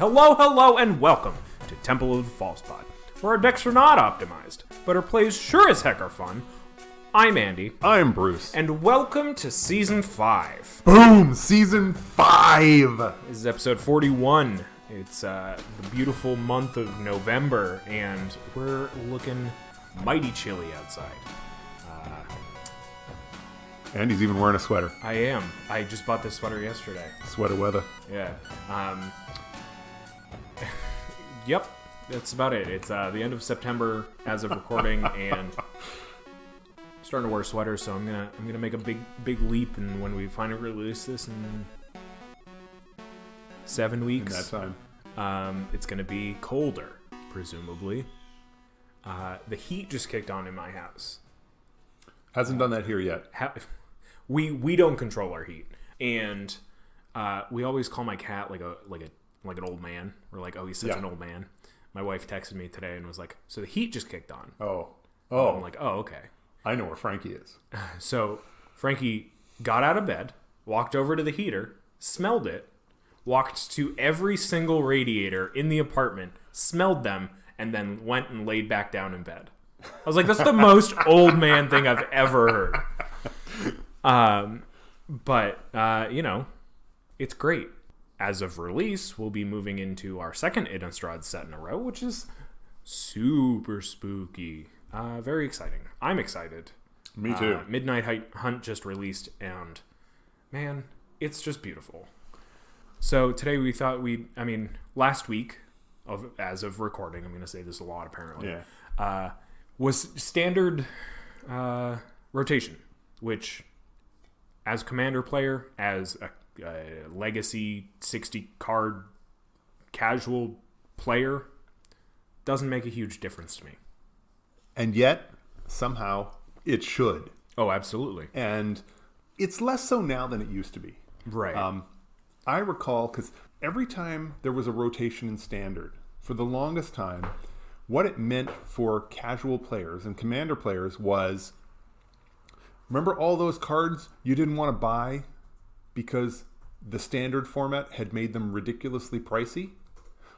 Hello, and welcome to Temple of the False Pod, where our decks are not optimized, but our plays sure as heck are fun. I'm Andy. I'm Bruce. And welcome to Season 5. Boom! Season 5! This is episode 41. It's the beautiful month of November, and we're looking mighty chilly outside. Andy's even wearing a sweater. I am. I just bought this sweater yesterday. Sweater weather. Yeah. Yep. That's about it. It's the end of September as of recording, and I'm starting to wear sweaters. So I'm gonna make a big leap, and when we finally release this in 7 weeks, In that time, it's gonna be colder, presumably. The heat just kicked on in my house. hasn't done that here yet. We don't control our heat, and we always call my cat like an old man. We're like, oh, he's such an old man. My wife texted me today and was like, so the heat just kicked on. Oh, I'm like, oh, okay. I know where Frankie is. So Frankie got out of bed, walked over to the heater, smelled it, walked to every single radiator in the apartment, smelled them, and then went and laid back down in bed. I was like, that's the most old man thing I've ever heard. But it's great. As of release, we'll be moving into our second Innistrad set in a row, which is super spooky. Very exciting. I'm excited. Me too. Midnight Hunt just released, and man, it's just beautiful. So today we thought last week, as of recording, I'm going to say this a lot apparently, was standard rotation, which as commander player, as a legacy 60 card casual player, doesn't make a huge difference to me. And yet, somehow, it should. Oh, absolutely. And it's less so now than it used to be. Right. I recall, because every time there was a rotation in Standard, for the longest time, what it meant for casual players and commander players was, remember all those cards you didn't want to buy because the Standard format had made them ridiculously pricey?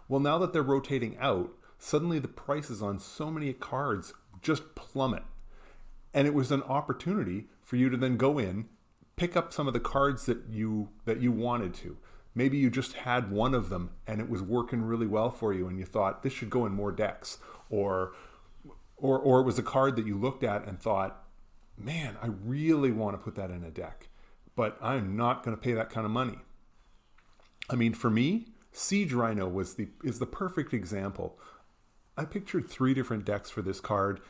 Well, now that they're rotating out, suddenly the prices on so many cards just plummet. And it was an opportunity for you to then go in, pick up some of the cards that you wanted to. Maybe you just had one of them and it was working really well for you and you thought this should go in more decks. Or it was a card that you looked at and thought, man, I really want to put that in a deck, but I'm not going to pay that kind of money. I mean, for me, Siege Rhino is the perfect example. I pictured 3 different decks for this card,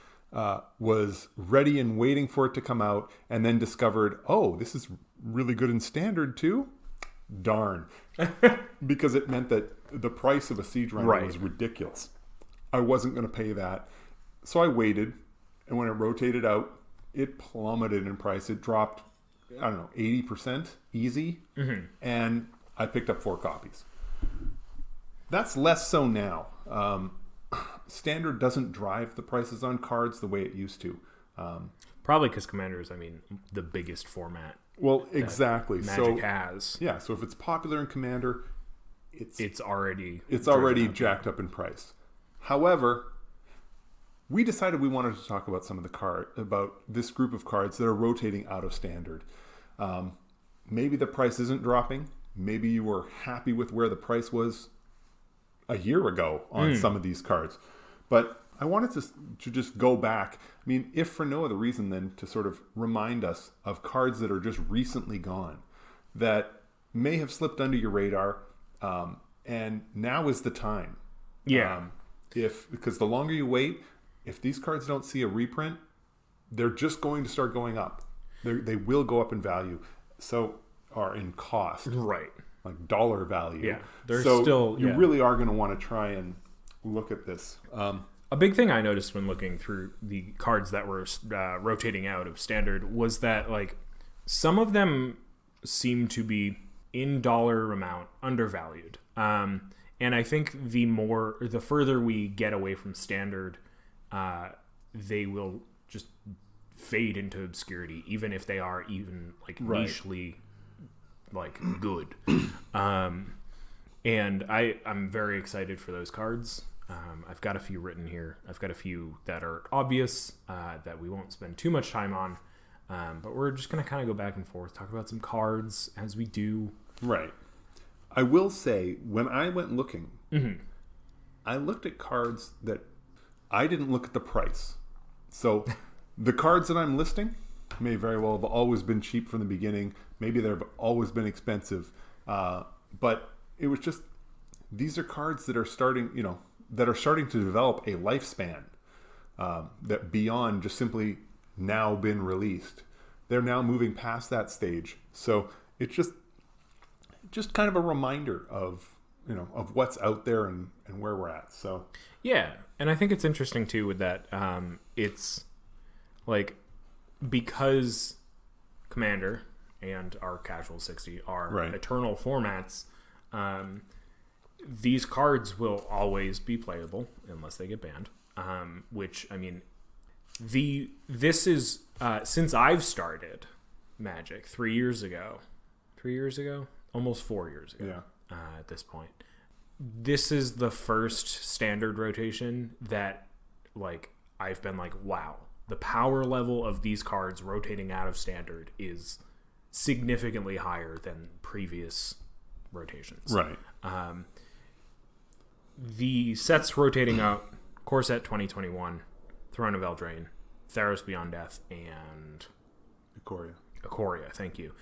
was ready and waiting for it to come out, and then discovered, oh, this is really good in Standard too? Darn. Because it meant that the price of a Siege Rhino was ridiculous. I wasn't going to pay that. So I waited, and when it rotated out, it plummeted in price. It dropped, 80% easy, and I picked up 4 copies. That's less so now. Standard doesn't drive the prices on cards the way it used to. Probably because Commander is, the biggest format. Well, exactly. Magic has. Yeah, so if it's popular in Commander, it's already jacked up in price. However, we decided we wanted to talk about some of about this group of cards that are rotating out of Standard. Maybe the price isn't dropping. Maybe you were happy with where the price was a year ago on some of these cards. But I wanted to just go back. If for no other reason than to sort of remind us of cards that are just recently gone that may have slipped under your radar, and now is the time. Yeah. Because the longer you wait, if these cards don't see a reprint, they're just going to start going up. They will go up in value, or in cost. Right. Like dollar value. Yeah. You really are going to want to try and look at this. A big thing I noticed when looking through the cards that were rotating out of Standard was that some of them seem to be in dollar amount undervalued. And I think the further we get away from Standard, they will just fade into obscurity, even if they are even nichely good. And I'm very excited for those cards. I've got a few written here. I've got a few that are obvious that we won't spend too much time on. But we're just going to kind of go back and forth, talk about some cards as we do. Right. I will say, when I went looking, I looked at cards that I didn't look at the price. So the cards that I'm listing may very well have always been cheap from the beginning. Maybe they've always been expensive. But it was just, these are cards that are starting to develop a lifespan that beyond just simply now been released. They're now moving past that stage. So it's just kind of a reminder of what's out there and where we're at. So yeah, and I think it's interesting too with that. It's like, because Commander and our Casual 60 are eternal formats, these cards will always be playable unless they get banned. Which, I mean, this is since I've started Magic 3 years ago, almost 4 years ago. At this point, this is the first standard rotation that, like, I've been like, wow, the power level of these cards rotating out of standard is significantly higher than previous rotations. Right. The sets rotating out: Core Set 2021, Throne of Eldraine, Theros Beyond Death, and Ikoria. Thank you.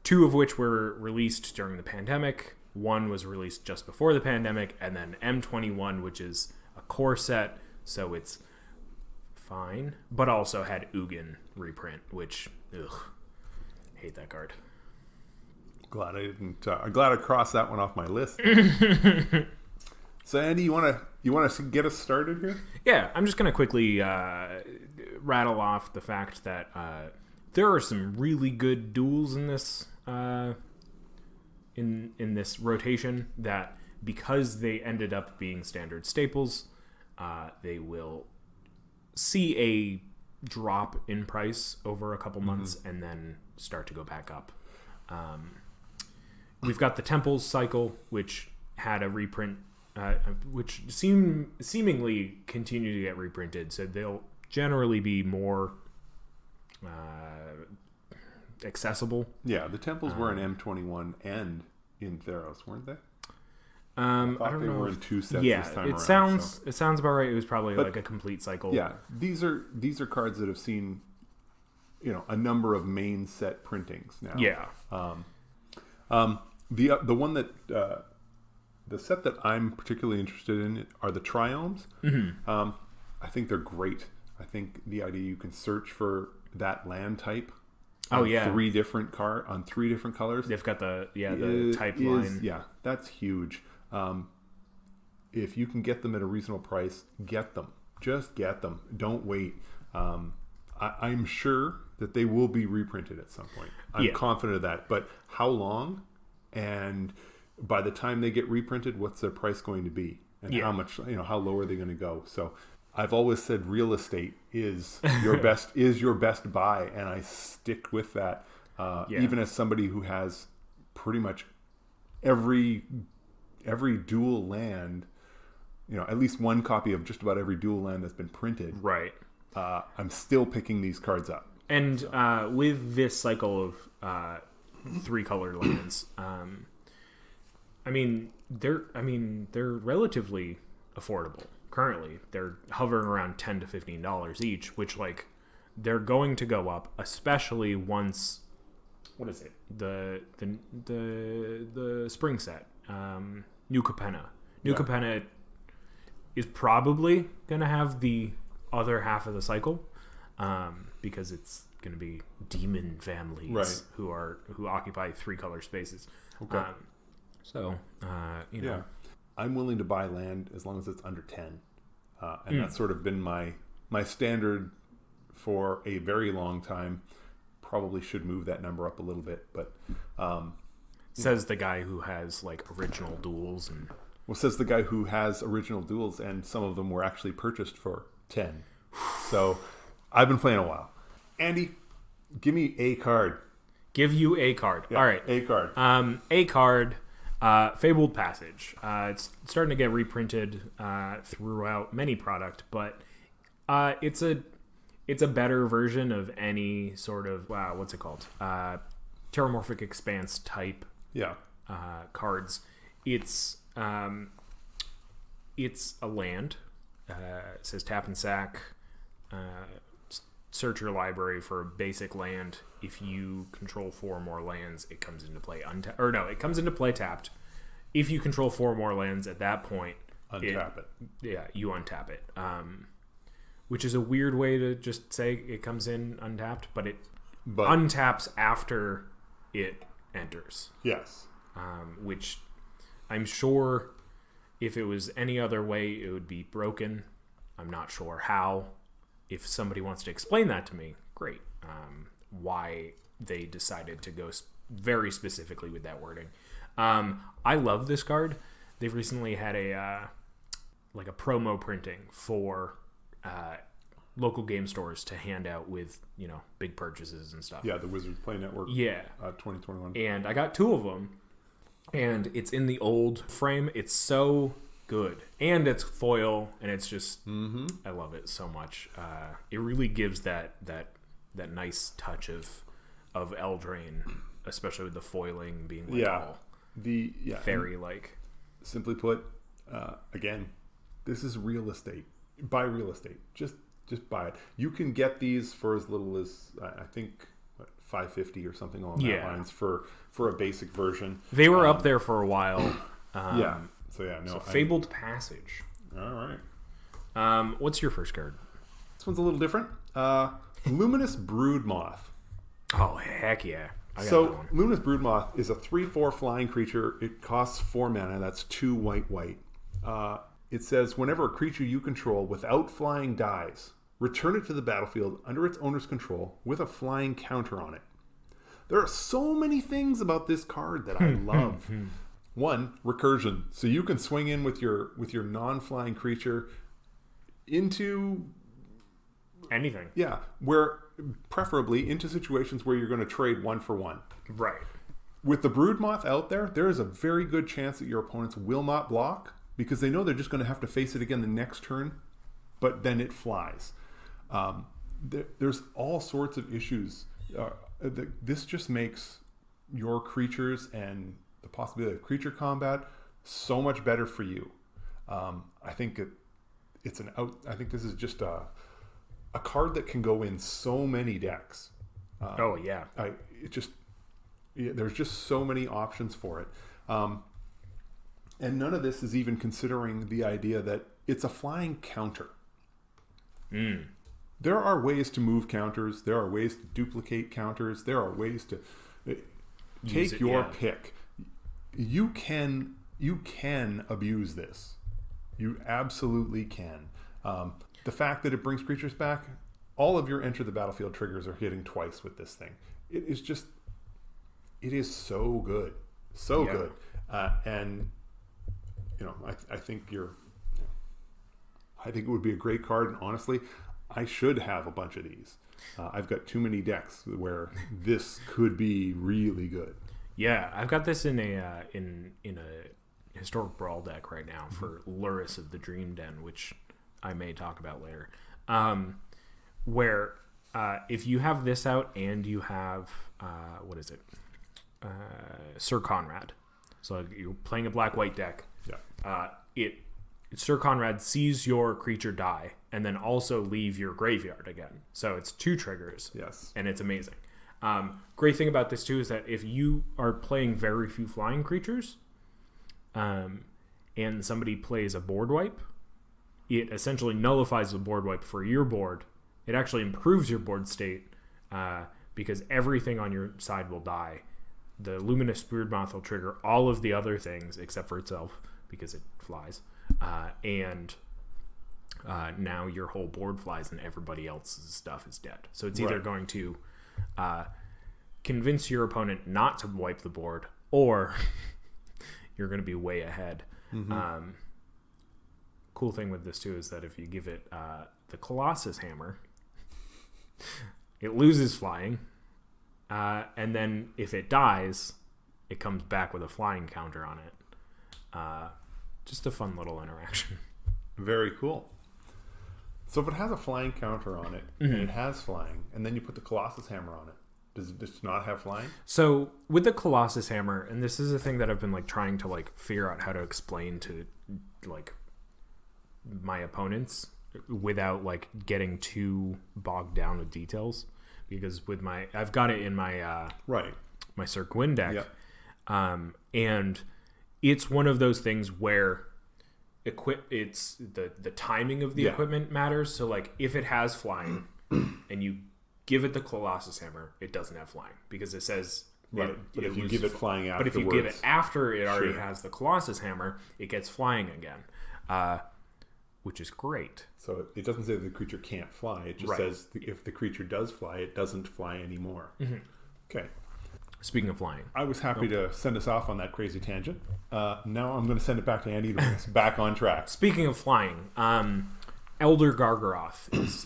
Two of which were released during the pandemic. One was released just before the pandemic, and then M21, which is a core set, so it's fine, but also had Ugin reprint, which, hate that card. Glad I didn't. I'm glad I crossed that one off my list. So Andy, you want to get us started here? Yeah, I'm just gonna quickly rattle off the fact that there are some really good duels in this in this rotation that, because they ended up being standard staples, they will see a drop in price over a couple months and then start to go back up. We've got the Temples cycle, which had a reprint, which seemingly continue to get reprinted, so they'll generally be more accessible. Yeah, the Temples were in M21 and in Theros, weren't they? I don't know. Were in two sets this time it sounds about right. It was probably like a complete cycle. Yeah, these are cards that have seen, a number of main set printings now. Yeah. The one that the set that I'm particularly interested in are the Triomes. I think they're great. I think the idea you can search for that land type. Three different colors. They've got the type line. Yeah, that's huge. If you can get them at a reasonable price, get them. Just get them. Don't wait. I'm sure that they will be reprinted at some point. I'm confident of that. But how long? And by the time they get reprinted, what's their price going to be? And how much? How low are they going to go? So I've always said real estate is your best buy, and I stick with that. Even as somebody who has pretty much every dual land, at least one copy of just about every dual land that's been printed. Right. I'm still picking these cards up. And with this cycle of 3-color lands, they're relatively affordable. Currently, they're hovering around $10 to $15 each, which, like, they're going to go up, especially once, what is it? The spring set, New Capenna. New Capenna is probably going to have the other half of the cycle, because it's going to be demon families who occupy 3-color spaces. Okay. I'm willing to buy land as long as it's under 10. And that's sort of been my standard for a very long time. Probably should move that number up a little bit, but says the guy who has like original duels says the guy who has original duels, and some of them were actually purchased for 10. So I've been playing a while. Andy, give me a card. Give you a card. Yeah, all right, a card. A card. Fabled Passage. It's starting to get reprinted throughout many product, but it's a better version of any sort of what's it called? Terramorphic Expanse type cards. It's a land. It says tap and sack. Search your library for a basic land. If you control 4 more lands, it comes into play it comes into play tapped. If you control 4 more lands at that point, untap it. Yeah, you untap it. Which is a weird way to just say it comes in untapped, but it untaps after it enters. Yes. Which I'm sure if it was any other way, it would be broken. I'm not sure how. If somebody wants to explain that to me, great. Why they decided to go very specifically with that wording. I love this card. They've recently had a promo printing for local game stores to hand out with big purchases and stuff. Yeah, the Wizards Play Network. Yeah, 2021. And I got 2 of them, and it's in the old frame. It's so good, and it's foil, and it's just I love it so much. It really gives that nice touch of Eldraine, especially with the foiling being all fairy like. Simply put, again, this is real estate. Buy real estate. Just buy it. You can get these for as little as I think $5.50 or something along that lines for a basic version. They were up there for a while. So Fabled Passage. All right. What's your first card? This one's a little different. Luminous Broodmoth. Oh, heck yeah. So Luminous Broodmoth is a 3/4 flying creature. It costs 4 mana. That's 2 white. It says whenever a creature you control without flying dies, return it to the battlefield under its owner's control with a flying counter on it. There are so many things about this card that I love. One, recursion. So you can swing in with your non-flying creature into anything. Yeah, where preferably into situations where you're going to trade 1 for 1. Right. With the Broodmoth out there is a very good chance that your opponents will not block because they know they're just going to have to face it again the next turn, but then it flies. There's all sorts of issues. This just makes your creatures and the possibility of creature combat so much better for you. I think I think this is just a card that can go in so many decks. There's just so many options for it. And none of this is even considering the idea that it's a flying counter. There are ways to move counters. There are ways to duplicate counters. There are ways to take your pick. You can abuse this. You absolutely can. The fact that it brings creatures back, all of your enter the battlefield triggers are hitting twice with this thing. It is so good. Good. And I think it would be a great card, and honestly, I should have a bunch of these. I've got too many decks where this could be really good. Yeah, I've got this in a historic brawl deck right now for Luris of the Dream Den, which I may talk about later. Where if you have this out and you have Sir Conrad, so you're playing a black-white deck. Yeah. Sir Conrad sees your creature die and then also leave your graveyard again. So it's 2 triggers. Yes. And it's amazing. Great thing about this too is that if you are playing very few flying creatures, and somebody plays a board wipe, it essentially nullifies the board wipe for your board. It actually improves your board state because everything on your side will die. The Luminous Broodmoth will trigger all of the other things except for itself because it flies. Now your whole board flies and everybody else's stuff is dead. So it's either going to convince your opponent not to wipe the board, or you're going to be way ahead. Cool thing with this too is that if you give it the Colossus Hammer, it loses flying, and then if it dies, it comes back with a flying counter on it. Just a fun little interaction. Very cool. So if it has a flying counter on it, and it has flying, and then you put the Colossus Hammer on it, does it just not have flying? So with the Colossus Hammer, and this is a thing that I've been like trying to like figure out how to explain to like my opponents without like getting too bogged down with details, because I've got it in my my Sir Gwyn deck, and it's one of those things where it's the timing of the equipment matters. So like if it has flying and you give it the Colossus Hammer, it doesn't have flying because it says but if you give it flying afterwards, but if you give it after it already has the Colossus Hammer, it gets flying again, which is great. So it doesn't say that the creature can't fly. It just says if the creature does fly, it doesn't fly anymore. Okay. Speaking of flying, I was happy to send us off on that crazy tangent. Now I'm going to send it back to Andy to bring us back on track. Speaking of flying, Elder Gargaroth is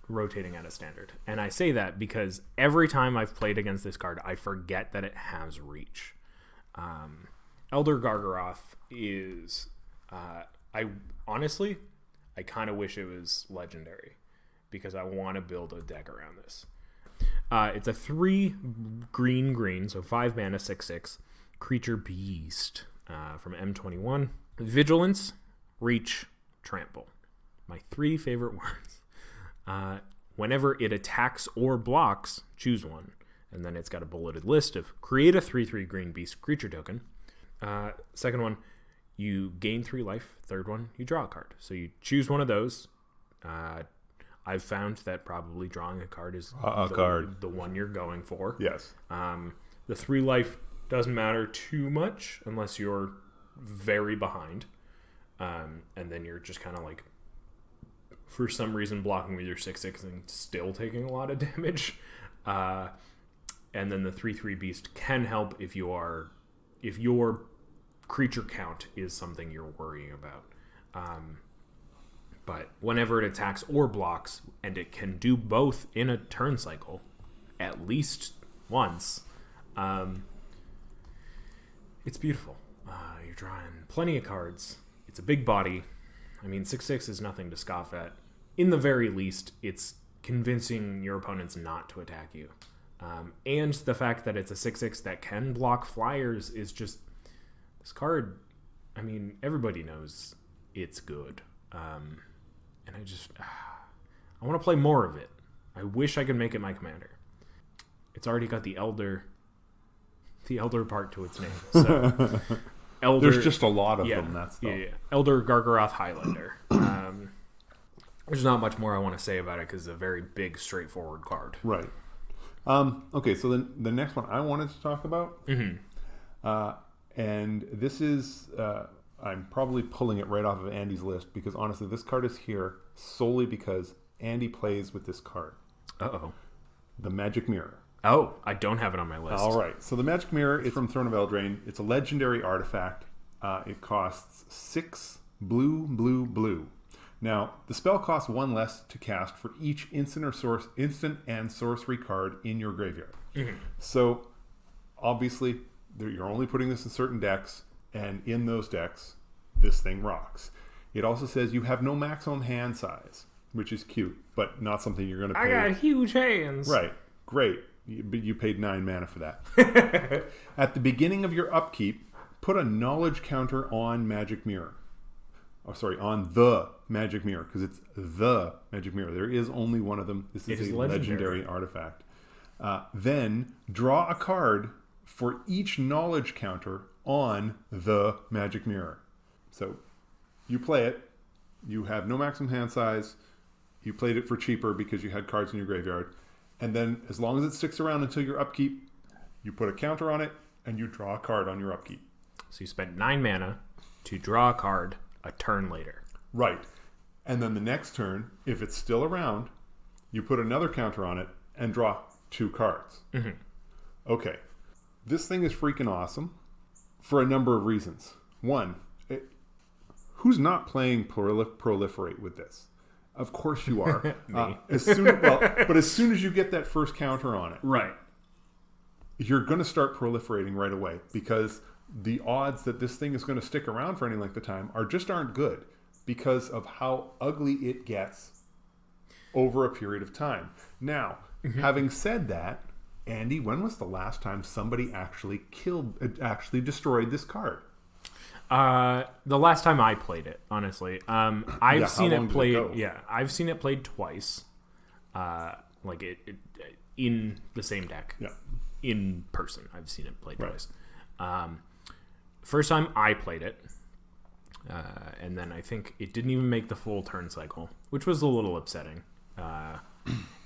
rotating at a standard. And I say that because every time I've played against this card, I forget that it has reach. Elder Gargaroth is... I kind of wish it was legendary because I want to build a deck around this. It's a 3 green, so 5 mana, 6/6 creature beast from M21. Vigilance, reach, trample. My 3 favorite words. Whenever it attacks or blocks, choose one. And then it's got a bulleted list of create a 3/3 green beast creature token. Second one, you gain 3 life. Third one, you draw a card. So you choose one of those. I've found that probably drawing a card is the one you're going for. Yes. The 3 life doesn't matter too much unless you're very behind. And then you're just kind of like, for some reason, blocking with your 6/6 and still taking a lot of damage. And then the 3/3 beast can help if your creature count is something you're worrying about. But whenever it attacks or blocks, and it can do both in a turn cycle, at least once, it's beautiful. You're drawing plenty of cards. It's a big body. I mean, 6/6 is nothing to scoff at. In the very least, it's convincing your opponents not to attack you. And the fact that it's a 6/6 that can block flyers is just... This card, I mean, everybody knows it's good. And I want to play more of it. I wish I could make it my commander. It's already got the elder part to its name. So, Elder, there's just a lot of them. That's Elder Gargaroth Highlander. There's not much more I want to say about it because it's a very big, straightforward card. Right. Okay, so then the next one I wanted to talk about, and this is... I'm probably pulling it right off of Andy's list because honestly, this card is here solely because Andy plays with this card. Uh-oh. The Magic Mirror. Oh, I don't have it on my list. All right. So the Magic Mirror is from Throne of Eldraine. It's a legendary artifact. It costs 6 blue. Now, the spell costs 1 less to cast for each instant and sorcery card in your graveyard. So, obviously, you're only putting this in certain decks. And in those decks, this thing rocks. It also says you have no maximum hand size, which is cute, but not something you're going to pay. I got huge hands. Right. Great. But you paid 9 mana for that. At the beginning of your upkeep, put a knowledge counter on Magic Mirror. On the Magic Mirror, because it's the Magic Mirror. There is only one of them. This is a legendary artifact. Then draw a card for each knowledge counter on the Magic Mirror. So you play it, you have no maximum hand size, you played it for cheaper because you had cards in your graveyard, and then as long as it sticks around until your upkeep, you put a counter on it and you draw a card on your upkeep. So you spent 9 mana to draw a card a turn later. Right. And then the next turn, if it's still around, you put another counter on it and draw 2 cards. Okay. This thing is freaking awesome for a number of reasons. One, who's not playing Proliferate with this? Of course you are. Me. But as soon as you get that first counter on it, right, you're going to start proliferating right away, because the odds that this thing is going to stick around for any length of time aren't good, because of how ugly it gets over a period of time. Now, having said that, Andy, when was the last time somebody actually destroyed this card? The last time I played it, honestly, I've seen it played. Yeah, I've seen it played twice. Like it in the same deck. Yeah. In person, I've seen it played twice. First time I played it, and then I think it didn't even make the full turn cycle, which was a little upsetting.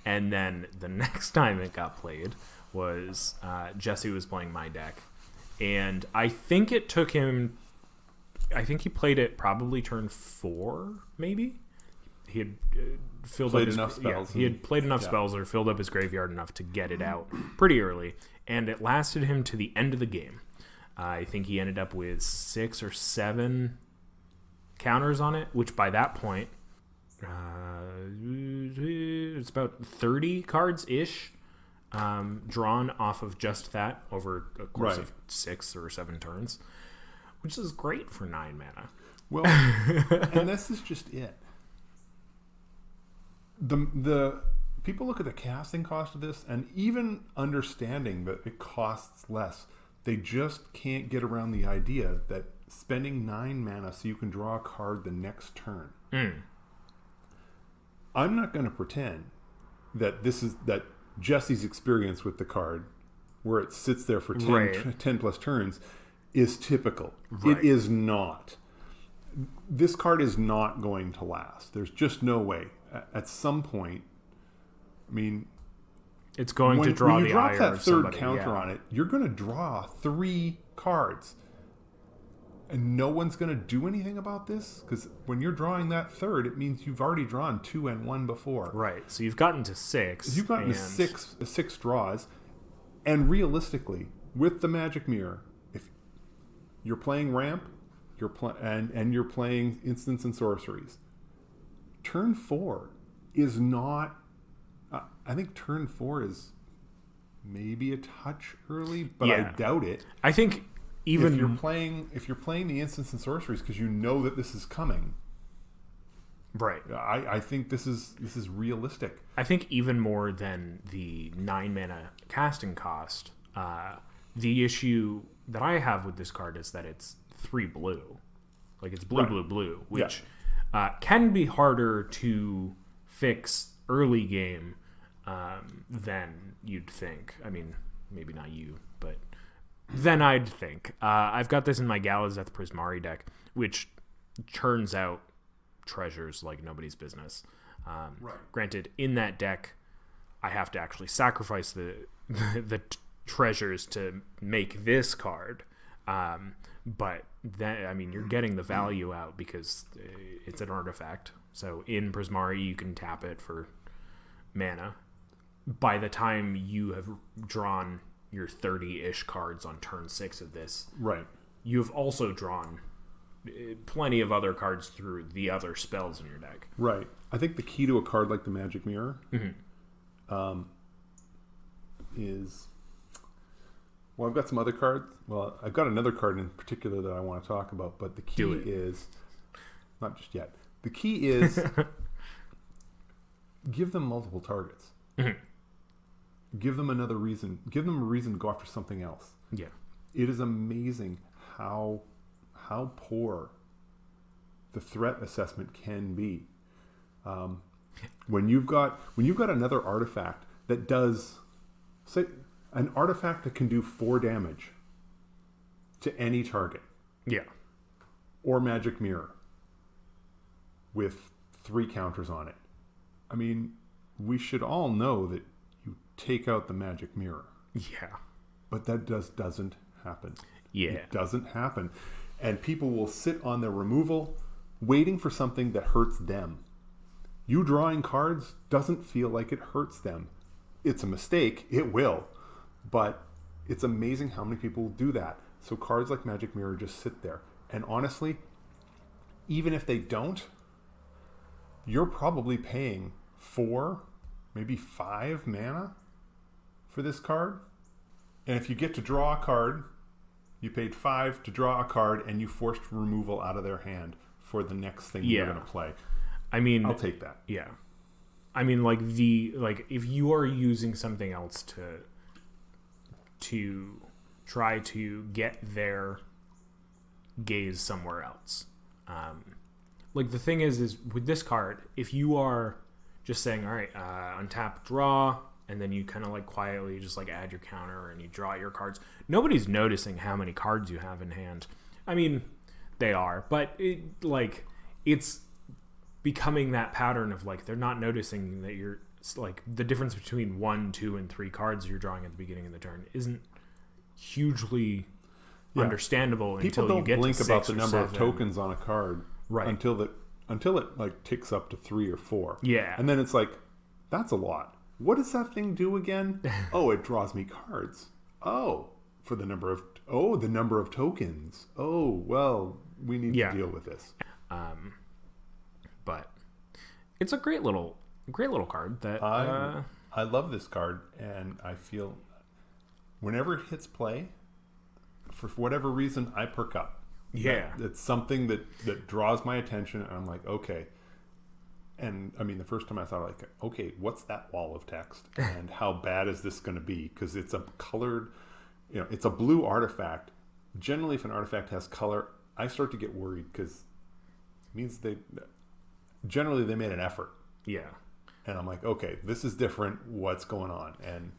And then the next time it got played was Jesse was playing my deck, and I think it took him. I think he played it probably turn 4, maybe. He had filled up enough spells. He had played enough spells or filled up his graveyard enough to get it out pretty early, and it lasted him to the end of the game. I think he ended up with 6 or 7 counters on it, which by that point, it's about 30 cards ish drawn off of just that over a course of 6 or 7 turns, which is great for 9 mana. Well, and this is just it. The people look at the casting cost of this, and even understanding that it costs less, they just can't get around the idea that spending 9 mana so you can draw a card the next turn. I'm not going to pretend that that Jesse's experience with the card, where it sits there for 10 plus turns, is typical. Right. It is not. This card is not going to last. There's just no way. At some point, I mean, it's going to draw the ire of somebody. When you drop that third counter on it, you're going to draw 3 cards. And no one's going to do anything about this, because when you're drawing that third, it means you've already drawn 2 and 1 before. Right. So you've gotten to 6. You've gotten to six draws. And realistically, with the Magic Mirror, if you're playing ramp, and you're playing instants and sorceries, turn 4 is not. I think turn 4 is maybe a touch early, but I doubt it. I think even if you're playing the instants and sorceries because you know that this is coming, right? I think this is realistic. I think even more than the 9 mana casting cost, the issue that I have with this card is that it's 3 blue, like it's blue, which can be harder to fix early game than you'd think. I mean, maybe not you, but than I'd think. I've got this in my Galazeth Prismari deck, which churns out treasures like nobody's business. Granted, in that deck, I have to actually sacrifice the treasures to make this card. But then, I mean, you're getting the value out because it's an artifact. So in Prismari, you can tap it for mana. By the time you have drawn your 30-ish cards on turn 6 of this, you've also drawn plenty of other cards through the other spells in your deck. Right. I think the key to a card like the Magic Mirror is... Well, I've got some other cards. Well, I've got another card in particular that I want to talk about, but the key is... Not just yet. The key is give them multiple targets. Give them another reason. Give them a reason to go after something else. Yeah. It is amazing how poor the threat assessment can be. When you've got another artifact that does, say, an artifact that can do 4 damage to any target. Yeah. Or Magic Mirror with 3 counters on it. I mean, we should all know that you take out the Magic Mirror. Yeah. But that doesn't happen. Yeah. It doesn't happen. And people will sit on their removal waiting for something that hurts them. You drawing cards doesn't feel like it hurts them. It's a mistake. It will. But it's amazing how many people do that. So cards like Magic Mirror just sit there. And honestly, even if they don't, you're probably paying 4, maybe 5 mana for this card. And if you get to draw a card, you paid 5 to draw a card, and you forced removal out of their hand for the next thing you're going to play. I mean, I'll take that. Yeah. I mean, like if you are using something else to try to get their gaze somewhere else. Like the thing is with this card, if you are just saying, all right, untap, draw, and then you kind of like quietly just like add your counter and you draw your cards, nobody's noticing how many cards you have in hand. I mean, they are, but it's becoming that pattern of like they're not noticing that you're like the difference between 1, 2, and 3 cards you're drawing at the beginning of the turn isn't hugely understandable. People until you get blink to 6 about the or number 7. of tokens on a card until it like ticks up to 3 or 4. Yeah, and then it's like, that's a lot. What does that thing do again? Oh, it draws me cards. Oh, for the number of tokens. Oh, well, we need to deal with this. But it's a great little card that I love this card, and I feel whenever it hits play, for whatever reason, I perk up. Yeah, it's something that draws my attention, and I'm like, okay. And I mean, the first time I thought, like, okay, what's that wall of text, and how bad is this going to be? Because it's a colored, it's a blue artifact. Generally, if an artifact has color, I start to get worried because it means they made an effort. Yeah. And I'm like, okay, this is different. What's going on? And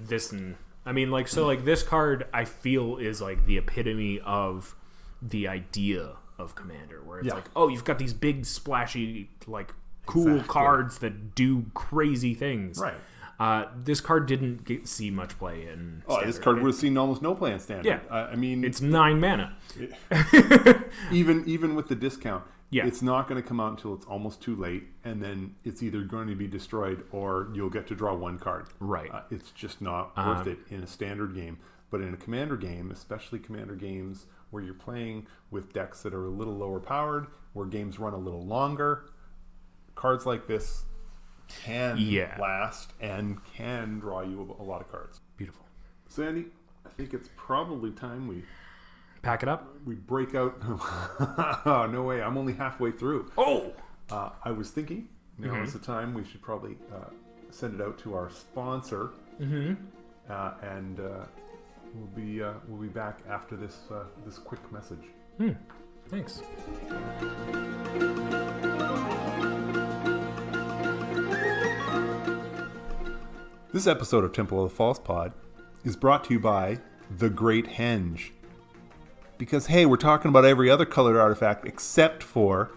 this card I feel is like the epitome of the idea of Commander, where it's like, oh, you've got these big splashy like cool cards that do crazy things. Right. This card didn't see much play in Standard. This card would have seen almost no play in Standard. Yeah. I mean, it's 9 mana. even with the discount. Yeah. It's not going to come out until it's almost too late, and then it's either going to be destroyed or you'll get to draw 1 card. Right. It's just not worth it in a Standard game. But in a Commander game, especially Commander games where you're playing with decks that are a little lower powered, where games run a little longer, cards like this can last and can draw you a lot of cards. Beautiful. Sandy, I think it's probably time we pack it up. We break out. Oh, no way. I'm only halfway through. Oh! I was thinking now is the time we should probably send it out to our sponsor. And we'll be back after this quick message. Thanks. This episode of Temple of the False Pod is brought to you by The Great Henge. Because, hey, we're talking about every other colored artifact except for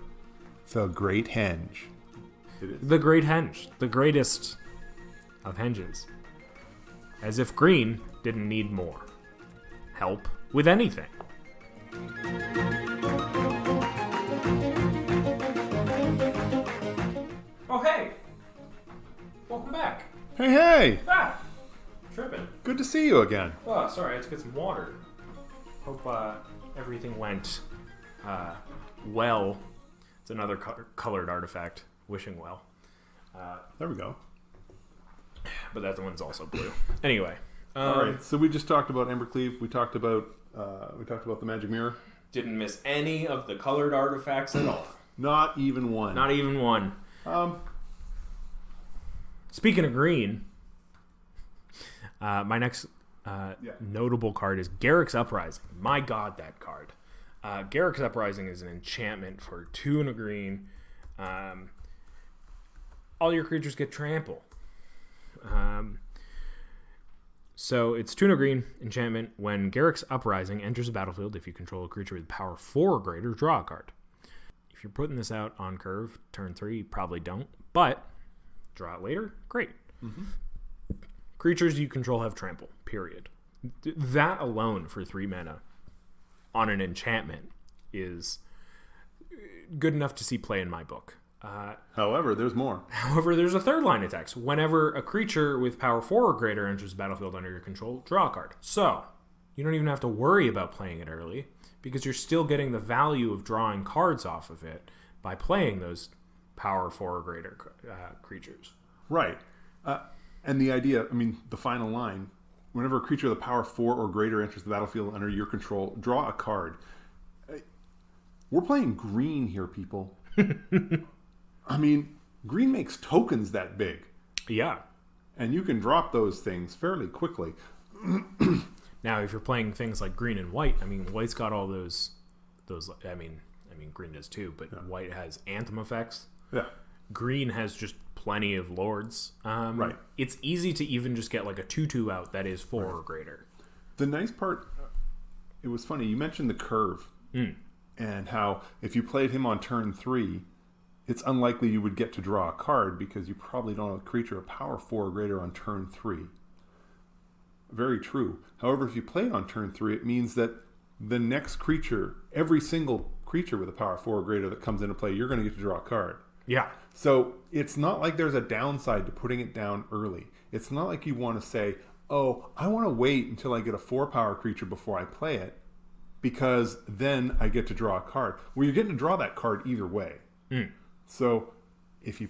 the Great Henge. The Great Henge. The greatest of henges. As if green didn't need more help with anything. Oh, hey! Welcome back. Hey! Ah! Tripping. Good to see you again. Oh, sorry, I had to get some water. Hope everything went well. It's another colored artifact. Wishing well. There we go. But that one's also blue. Anyway. All right. So we just talked about Embercleave. We talked about the Magic Mirror. Didn't miss any of the colored artifacts at all. Not even one. Not even one. Speaking of green, my next notable card is Garruk's Uprising. My God, that card. Garruk's Uprising is an enchantment for 2 and a green. All your creatures get trample. So it's 2 and a green enchantment. When Garruk's Uprising enters the battlefield, if you control a creature with power 4 or greater, draw a card. If you're putting this out on curve, turn 3, you probably don't. But draw it later, great. Creatures you control have trample, period. That alone for 3 mana on an enchantment is good enough to see play in my book. However, there's more. However, there's a third line of text. Whenever a creature with power 4 or greater enters the battlefield under your control, draw a card. So, you don't even have to worry about playing it early, because you're still getting the value of drawing cards off of it by playing those power 4 or greater creatures. Right. And the idea, I mean, the final line, whenever a creature with a power 4 or greater enters the battlefield under your control, draw a card. We're playing green here, people. I mean, green makes tokens that big. Yeah. And you can drop those things fairly quickly. Now, if you're playing things like green and white, I mean, white's got all those. I mean, green does too, but white has anthem effects. Yeah. Green has just plenty of lords. Right. It's easy to even just get like a 2/2 out that is 4 or greater. The nice part, it was funny. You mentioned the curve and how if you played him on turn 3, it's unlikely you would get to draw a card because you probably don't have a creature of power 4 or greater on turn 3. Very true. However, if you play it on turn 3, it means that the next creature, every single creature with a power 4 or greater that comes into play, you're going to get to draw a card. Yeah. So it's not like there's a downside to putting it down early. It's not like you want to say, oh, I want to wait until I get a 4 power creature before I play it because then I get to draw a card. Well, you're getting to draw that card either way. So if you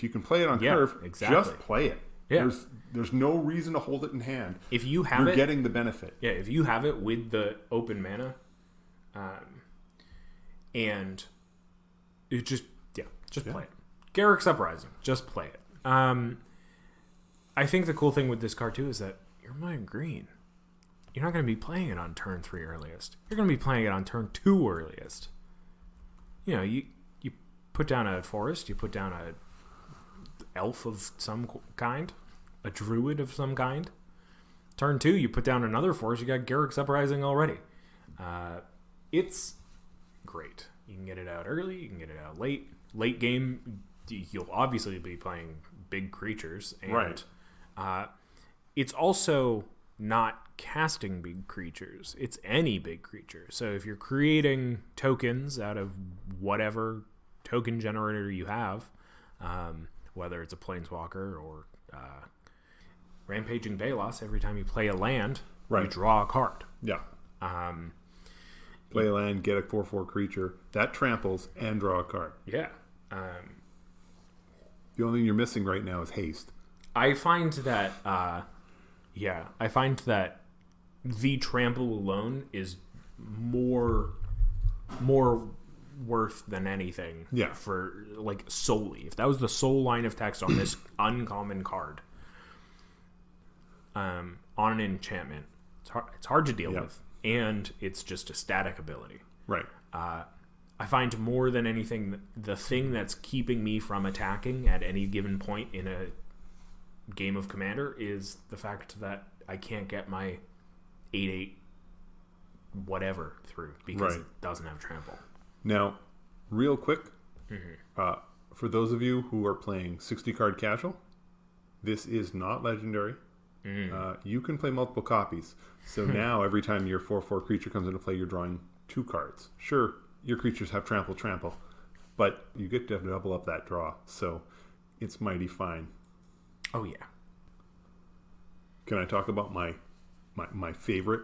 can play it on curve, just play it. Yeah. There's no reason to hold it in hand. If you have you're it, getting the benefit. Yeah, if you have it with the open mana, and it just play it. Garrick's Uprising, just play it. I think the cool thing with this card too is that you're playing green. You're not going to be playing it on turn 3 earliest. You're going to be playing it on turn 2 earliest. You know, you put down a forest, you put down a elf of some kind, a druid of some kind. Turn 2, you put down another forest, you got Garrick's Uprising already. It's great. You can get it out early, you can get it out late. Late game, you'll obviously be playing big creatures. And, right. It's also not casting big creatures. It's any big creature. So if you're creating tokens out of whatever token generator you have, whether it's a Planeswalker or Rampaging Velos, every time you play a land, you draw a card. Yeah. Play a land, get a 4/4 creature that tramples, and draw a card. Yeah. The only thing you're missing right now is haste. I find that, the trample alone is more worth than anything. Yeah. For like solely, if that was the sole line of text on this uncommon card, on an enchantment, it's hard to deal with, and it's just a static ability. Right. I find more than anything, the thing that's keeping me from attacking at any given point in a game of Commander is the fact that I can't get my 8/8 whatever through because it doesn't have trample. Now, real quick, for those of you who are playing 60-card casual, this is not legendary. You can play multiple copies. So now every time your 4/4 creature comes into play, you're drawing 2 cards. Sure, your creatures have trample, but you get to double up that draw. So it's mighty fine. Oh yeah. Can I talk about my favorite?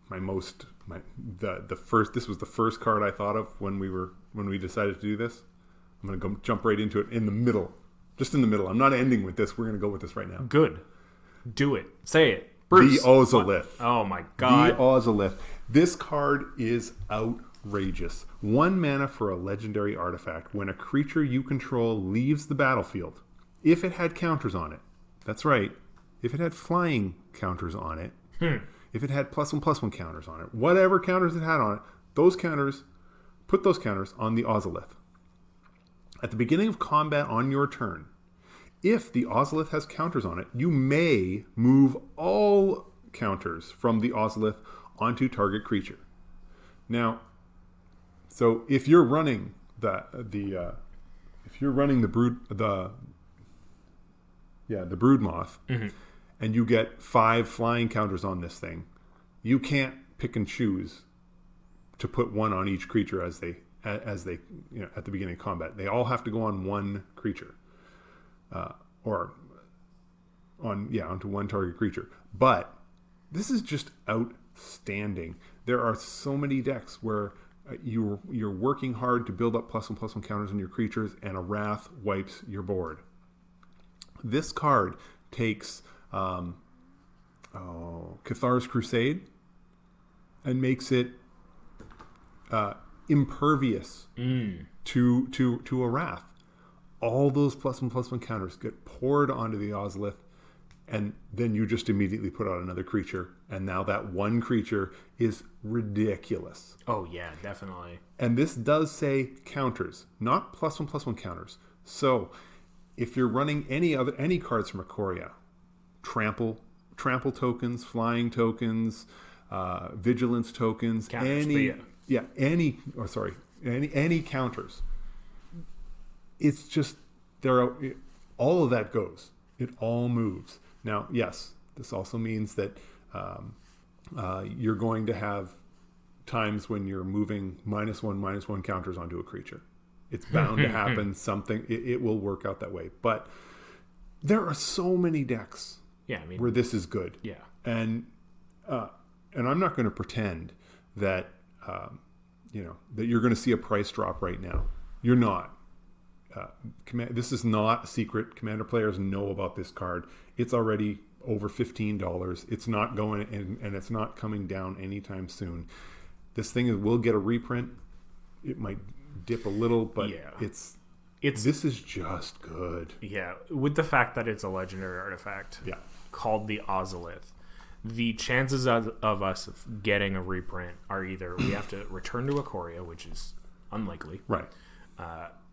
The first. This was the first card I thought of when we decided to do this. I'm going to go jump right into it in the middle, just in the middle. I'm not ending with this. We're going to go with this right now. Good. Do it. Say it. Bruce. The Ozolith. Oh my god. The Ozolith. This card is outrageous. 1 mana for a legendary artifact. When a creature you control leaves the battlefield, if it had counters on it. That's right. If it had flying counters on it. If it had +1/+1 counters on it. Whatever counters it had on it. Put those counters on the Ozolith. At the beginning of combat on your turn, if the Ozolith has counters on it, you may move all counters from the Ozolith onto target creature. Now, so if you're running the brood moth, and you get 5 flying counters on this thing, you can't pick and choose to put 1 on each creature as they at the beginning of combat. They all have to go on 1 creature, or onto 1 target creature. But this is just outstanding. There are so many decks where you're working hard to build up +1/+1 counters on your creatures, and a Wrath wipes your board. This card takes Cathar's Crusade, and makes it impervious to a wrath. All those +1/+1 counters get poured onto the Ozolith, and then you just immediately put out another creature, and now that one creature is ridiculous. Oh yeah, definitely. And this does say counters, not +1/+1 counters. So if you're running any cards from Ikoria, trample tokens, flying tokens, vigilance tokens, Counters, any counters. It's just all of that goes. It all moves. Now, yes, this also means that you're going to have times when you're moving -1/-1 counters onto a creature. It's bound to happen. It will work out that way. But there are so many decks where this is good. Yeah. And I'm not going to pretend that that you're going to see a price drop right now. You're not. This is not a secret. Commander players know about this card. It's already over $15. It's not going, and it's not coming down anytime soon. This thing will get a reprint. It might dip a little, but this is just good. Yeah, with the fact that it's a legendary artifact called the Ozolith, the chances of us getting a reprint are either we have to return to Ikoria, which is unlikely, right,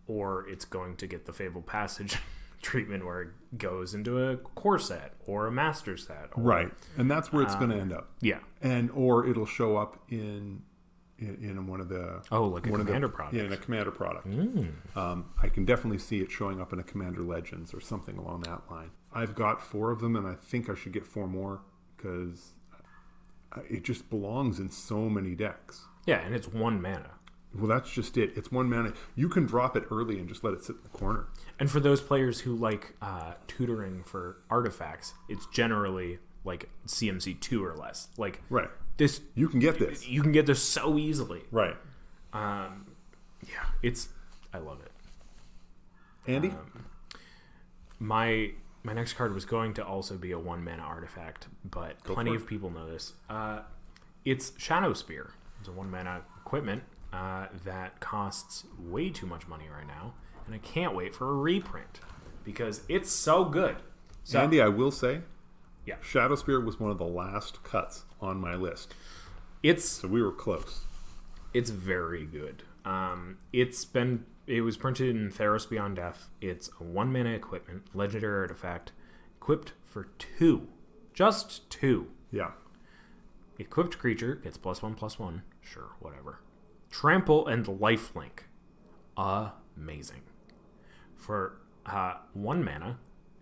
or it's going to get the Fabled Passage treatment where it goes into a core set or a master set, right, and that's where it's going to end up. Yeah, or it'll show up in one of the commander product. Yeah, in a commander product. I can definitely see it showing up in a Commander Legends or something along that line. I've got 4 of them, and I think I should get 4 more because it just belongs in so many decks. Yeah, and it's 1 mana. Well, that's just it. It's 1 mana. You can drop it early and just let it sit in the corner. And for those players who like tutoring for artifacts, it's generally like CMC 2 or less. Like right. This you can get this. You can get this so easily. Right. I love it. Andy? My next card was going to also be a 1 mana artifact, but plenty of people know this. It's Shadow Spear. It's a 1 mana equipment that costs way too much money right now, and I can't wait for a reprint because it's so good. So, Andy, I will say, Shadow Spear was one of the last cuts on my list. So we were close. It's very good. It was printed in Theros Beyond Death. It's a 1 mana equipment, legendary artifact, equipped for 2. Just 2. Yeah. Equipped creature gets +1/+1. Sure, whatever. Trample and lifelink. Amazing. For 1 mana,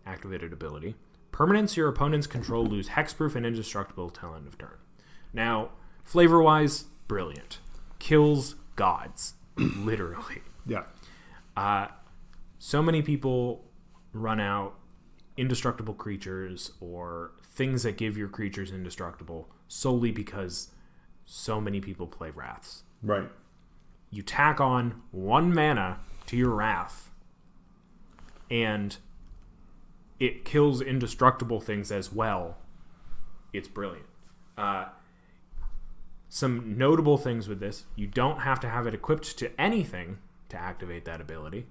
activated ability. Permanents your opponents control lose hexproof and indestructible till end of turn. Now, flavor-wise, brilliant. Kills gods. Literally. Yeah. So many people run out indestructible creatures or things that give your creatures indestructible solely because so many people play Wraths. Right. You tack on 1 mana to your Wrath, and it kills indestructible things as well. It's brilliant. Some notable things with this: you don't have to have it equipped to anything to activate that ability,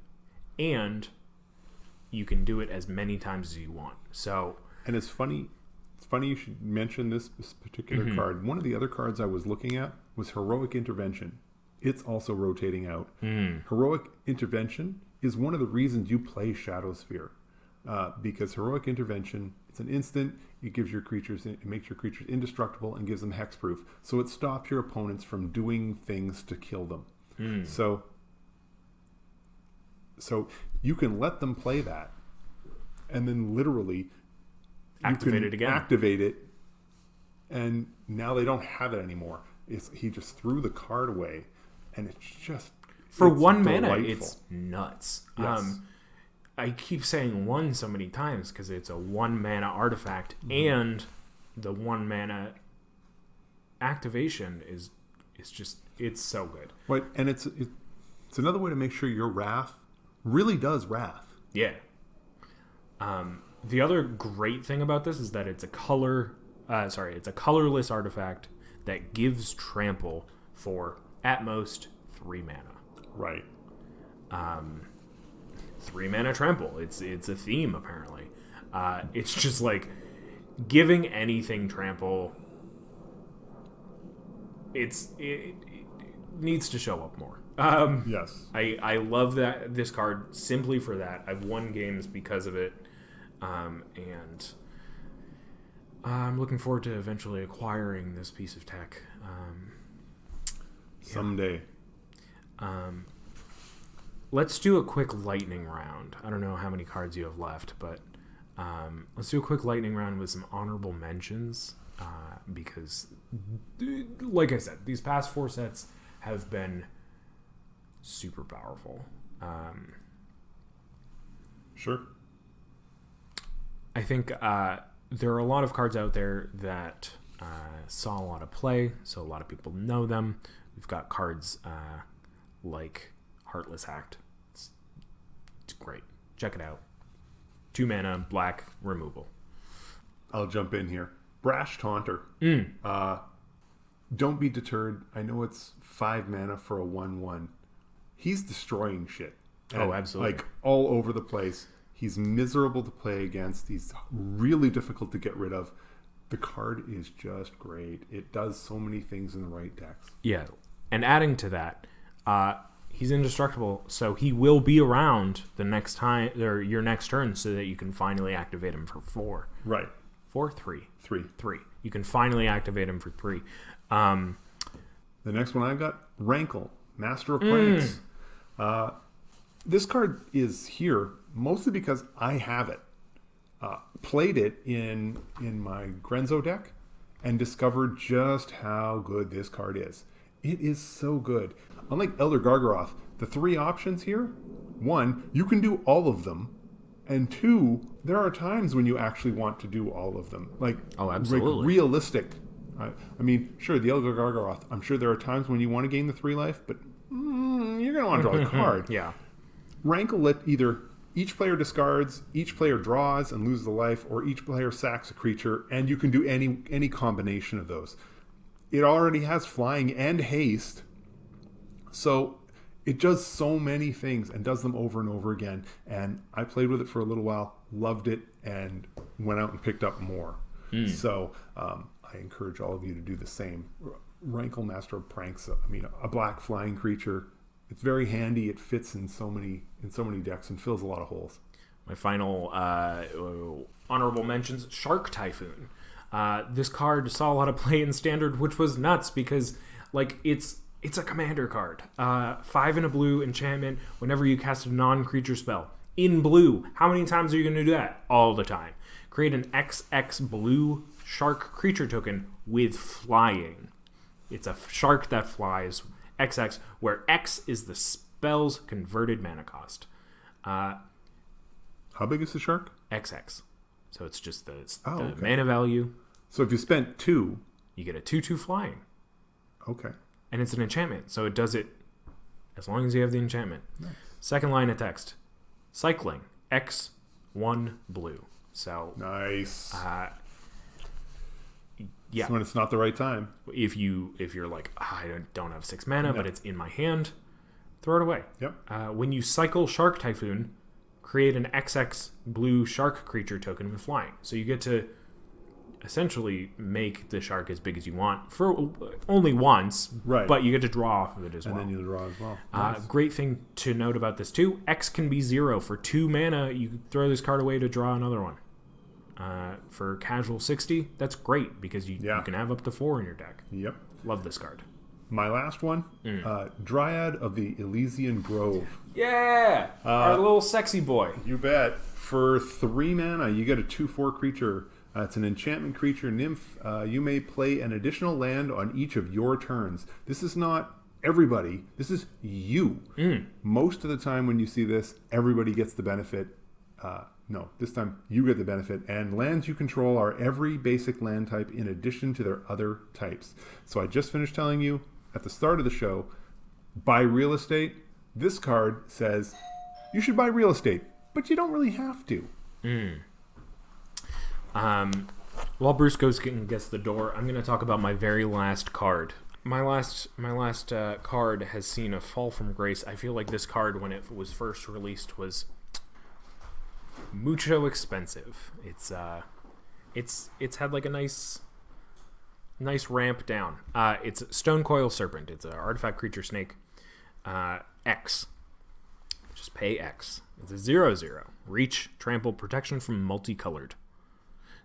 and you can do it as many times as you want. So, and it's funny you should mention this particular card. One of the other cards I was looking at was Heroic Intervention. It's also rotating out. Heroic Intervention is one of the reasons you play Shadow Sphere. Because Heroic Intervention, it's an instant. It makes your creatures indestructible and gives them hexproof. So it stops your opponents from doing things to kill them. So you can let them play that, and then literally activate it again. Activate it, and now they don't have it anymore. He just threw the card away, and it's just for 1 mana. It's nuts. Yes. I keep saying 1 so many times because it's a 1 mana artifact, and the 1 mana activation is just, it's so good. Right, and it's another way to make sure your Wrath really does Wrath. Yeah. The other great thing about this is that it's a color It's a colorless artifact that gives trample for at most 3 mana. Right. 3 mana trample. It's a theme apparently. It's just like giving anything trample. It needs to show up more. Yes. I love this card simply for that. I've won games because of it, and I'm looking forward to eventually acquiring this piece of tech. Someday. Let's do a quick lightning round. I don't know how many cards you have left, but let's do a quick lightning round with some honorable mentions, because, like I said, these past 4 sets have been super powerful. Sure. I think there are a lot of cards out there that saw a lot of play, so a lot of people know them. We've got cards like Heartless Act. It's great. Check it out. 2 mana, black, removal. I'll jump in here. Brash Taunter. Don't be deterred. I know it's 5 mana for a 1/1. He's destroying shit. Oh, absolutely. Like, all over the place. He's miserable to play against. He's really difficult to get rid of. The card is just great. It does so many things in the right decks. Yeah. And adding to that, he's indestructible, so he will be around the next time, or your next turn, so that you can finally activate him for 4. Right. 4, 3. 3. 3. You can finally activate him for 3. The next one I've got, Rankle, Master of Pranks. This card is here mostly because I have it. Played it in my Grenzo deck and discovered just how good this card is. It is so good. Unlike Elder Gargaroth, the 3 options here, 1, you can do all of them, and 2, there are times when you actually want to do all of them. Like, absolutely. Like realistic. I mean, sure, the Elder Gargaroth, I'm sure there are times when you want to gain the 3 life, but you're going to want to draw the card. Yeah. Rankle let either each player discards, each player draws and loses a life, or each player sacks a creature, and you can do any combination of those. It already has flying and haste, so it does so many things and does them over and over again. And I played with it for a little while, loved it, and went out and picked up more. So I encourage all of you to do the same. Rankle, Master of Pranks, I mean, a black flying creature. It's very handy. It fits in so many decks and fills a lot of holes. My final honorable mentions: Shark Typhoon. This card saw a lot of play in Standard, which was nuts because, like, it's a commander card. 5 and a blue enchantment. Whenever you cast a non-creature spell in blue, how many times are you going to do that? All the time. Create an XX blue shark creature token with flying. It's a shark that flies. XX, where X is the spell's converted mana cost. How big is the shark? XX. So it's just the okay. mana value. So if you spent 2... You get a 2/2 flying. Okay. And it's an enchantment, so it does it as long as you have the enchantment. Nice. Second line of text. Cycling. X1 blue. So... Nice. Yeah. So when it's not the right time. If you're like, I don't have 6 mana, but it's in my hand, throw it away. Yep. When you cycle Shark Typhoon, create an XX blue shark creature token with flying. So you get to essentially make the shark as big as you want for only once, right? But you get to draw off of it as well. And then you draw as well. Nice. Great thing to note about this too, X can be 0. For 2 mana, you throw this card away to draw another one. For casual 60, that's great because you can have up to 4 in your deck. Yep. Love this card. My last one, Dryad of the Elysian Grove. Yeah! Our little sexy boy. You bet. For 3 mana, you get a 2/4 creature. It's an enchantment creature, nymph. You may play an additional land on each of your turns. This is not everybody. This is you. Most of the time when you see this, everybody gets the benefit. No, this time you get the benefit, and lands you control are every basic land type in addition to their other types. So I just finished telling you at the start of the show, buy real estate. This card says you should buy real estate, but you don't really have to. While Bruce goes and gets the door, I'm going to talk about my very last card. My last card has seen a fall from grace. I feel like this card, when it was first released, was mucho expensive. It's had like a nice ramp down. It's Stone Coil Serpent. It's an artifact creature snake. X. Just pay X. It's a 0/0. Reach, trample, protection from multicolored.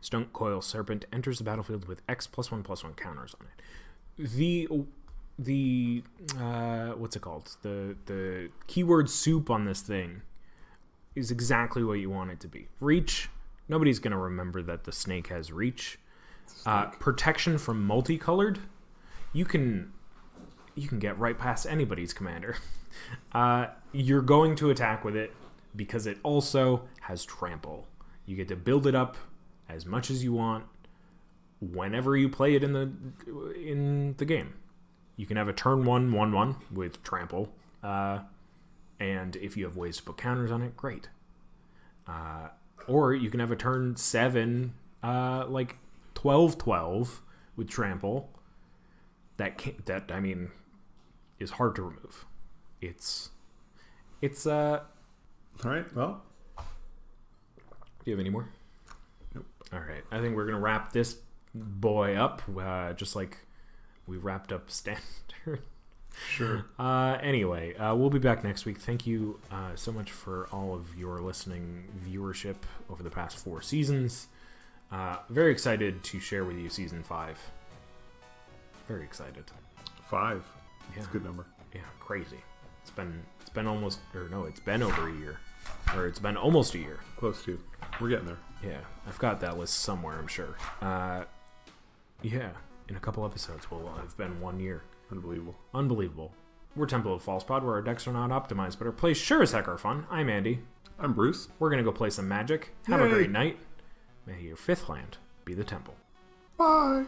Stone Coil Serpent enters the battlefield with X +1/+1 counters on it. The what's it called? The keyword soup on this thing is exactly what you want it to be. Reach. Nobody's gonna remember that the snake has reach. Protection from multicolored. You can get right past anybody's commander. You're going to attack with it because it also has trample. You get to build it up as much as you want whenever you play it in the game. You can have a turn 1/1/1 with trample, and if you have ways to put counters on it, great. Or you can have a turn 7, 12/12 with trample. That is hard to remove. It's All right. Well, do you have any more? Nope. All right. I think we're gonna wrap this boy up, just like we wrapped up Standard. Sure. Anyway, we'll be back next week. Thank you so much for all of your listening viewership over the past 4 seasons. Very excited to share with you season 5. Very excited. 5. Yeah. That's a good number. Yeah, crazy. It's been over a year. Or it's been almost a year. Close to. We're getting there. Yeah, I've got that list somewhere, I'm sure. Yeah, in a couple episodes will have been 1 year. Unbelievable. We're Temple of False Pod, where our decks are not optimized, but our plays sure as heck are fun. I'm Andy. I'm Bruce. We're going to go play some Magic. Have Yay. a great night. May your 5th land be the Temple. Bye.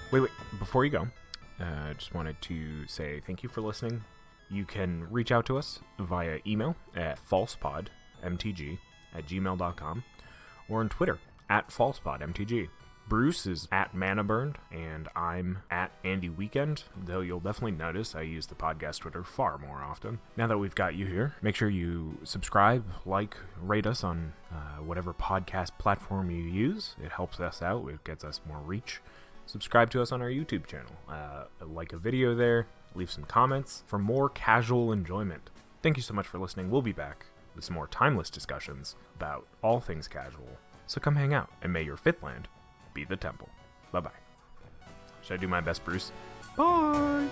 Wait. Before you go, I just wanted to say thank you for listening. You can reach out to us via email at falsepodmtg@gmail.com or on Twitter @falsepodmtg. Bruce is @manaburned, and I'm @AndyWeekend, though you'll definitely notice I use the podcast Twitter far more often. Now that we've got you here, make sure you subscribe, rate us on whatever podcast platform you use. It helps us out. It gets us more reach. Subscribe to us on our YouTube channel. Like a video there. Leave some comments for more casual enjoyment. Thank you so much for listening. We'll be back with some more timeless discussions about all things casual. So come hang out, and may your 5th land be the Temple. Bye-bye. Should I do my best, Bruce? Bye!